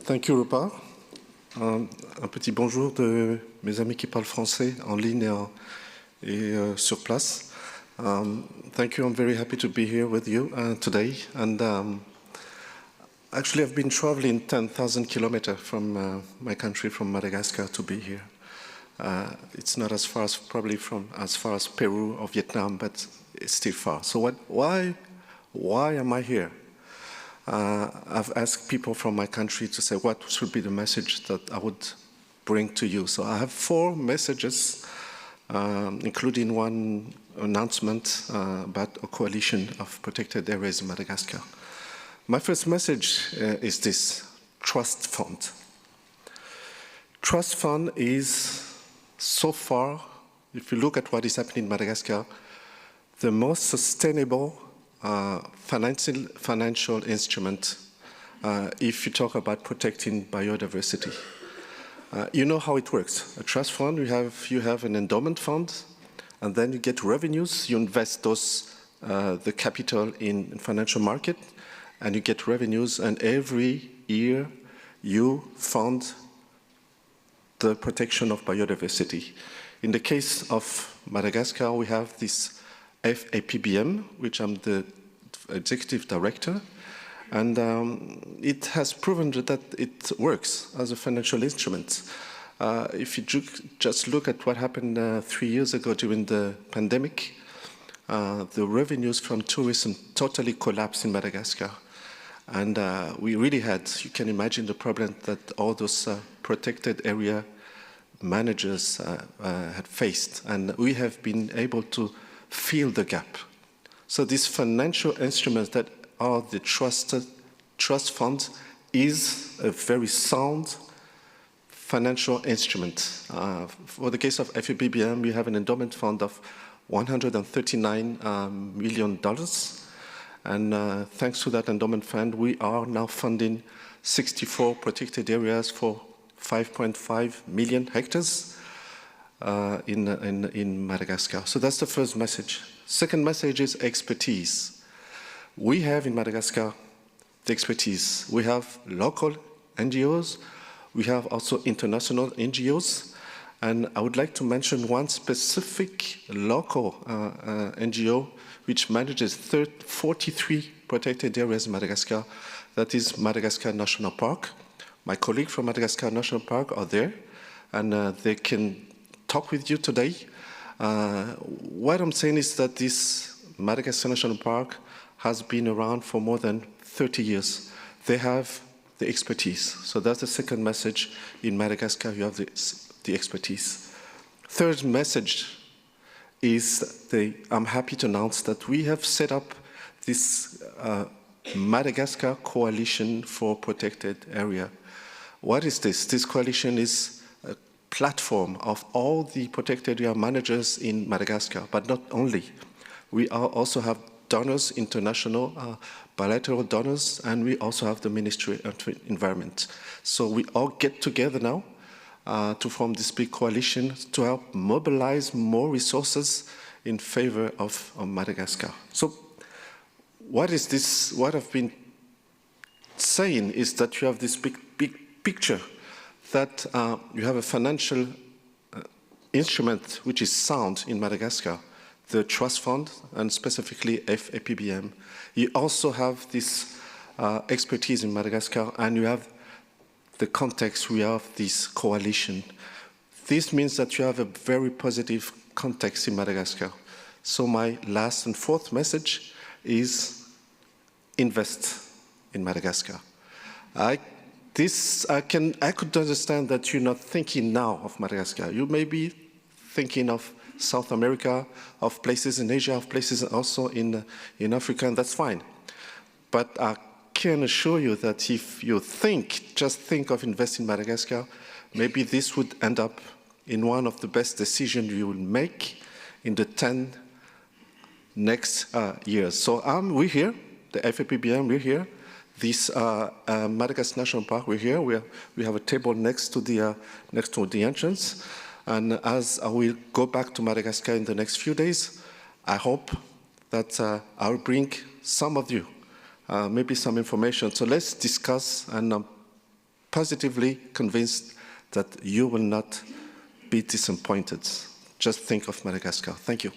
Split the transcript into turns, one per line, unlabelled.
Thank you, Rupa. Un petit bonjour de mes amis qui parlent français en ligne et sur place. Thank you. I'm very happy to be here with you today. And actually, I've been traveling 10,000 kilometers from my country, from Madagascar, to be here. It's not as far as probably from as far as Peru or Vietnam, but it's still far. So why am I here? I've asked people from my country to say what should be the message that I would bring to you. So I have 4 messages, including one announcement about a coalition of protected areas in Madagascar. My first message is this: trust fund. Trust fund is, so far, if you look at what is happening in Madagascar, the most sustainable financial instrument if you talk about protecting biodiversity. You know how it works. A trust fund, you have an endowment fund, and then you get revenues. You invest the capital in financial market, and you get revenues, and every year you fund the protection of biodiversity. In the case of Madagascar, we have this FAPBM, which I'm the executive director, and it has proven that it works as a financial instrument. If you just look at what happened 3 years ago during the pandemic, the revenues from tourism totally collapsed in Madagascar. And we really had, you can imagine the problem that all those protected area managers had faced. And we have been able to fill the gap. So these financial instruments that are the trust fund is a very sound financial instrument. For the case of FABBM, we have an endowment fund of $139 million. And thanks to that endowment fund, we are now funding 64 protected areas for 5.5 million hectares in Madagascar. So that's the first message. Second message is expertise. We have in Madagascar the expertise. We have local NGOs. We have also international NGOs. And I would like to mention one specific local NGO which manages 43 protected areas in Madagascar. That is Madagascar National Park. My colleagues from Madagascar National Park are there, and they can talk with you today. What I'm saying is that this Madagascar National Park has been around for more than 30 years. They have the expertise. So that's the second message. In Madagascar, you have the expertise. Third message is I'm happy to announce that we have set up this Madagascar Coalition for Protected Area. What is this? This coalition is a platform of all the protected area managers in Madagascar, but not only. We also have donors, international bilateral donors, and we also have the Ministry of Environment. So we all get together now to form this big coalition to help mobilize more resources in favor of Madagascar. So what is this? What I've been saying is that you have this big picture, that you have a financial instrument which is sound in Madagascar, the trust fund, and specifically FAPBM. You also have this expertise in Madagascar, and you have the context, we have this coalition. This means that you have a very positive context in Madagascar. So my last and fourth message is invest in Madagascar. I could understand that you're not thinking now of Madagascar. You may be thinking of South America, of places in Asia, of places also in Africa, and that's fine. But I can assure you that if you just think of investing in Madagascar, maybe this would end up in one of the best decisions you will make in the 10 next years. So we're here, the FAPBM, we're here. This Madagascar National Park, we're here. We have a table next to the entrance. And as I will go back to Madagascar in the next few days, I hope that I'll bring some of you maybe some information. So let's discuss and positively convinced that you will not be disappointed. Just think of Madagascar. Thank you.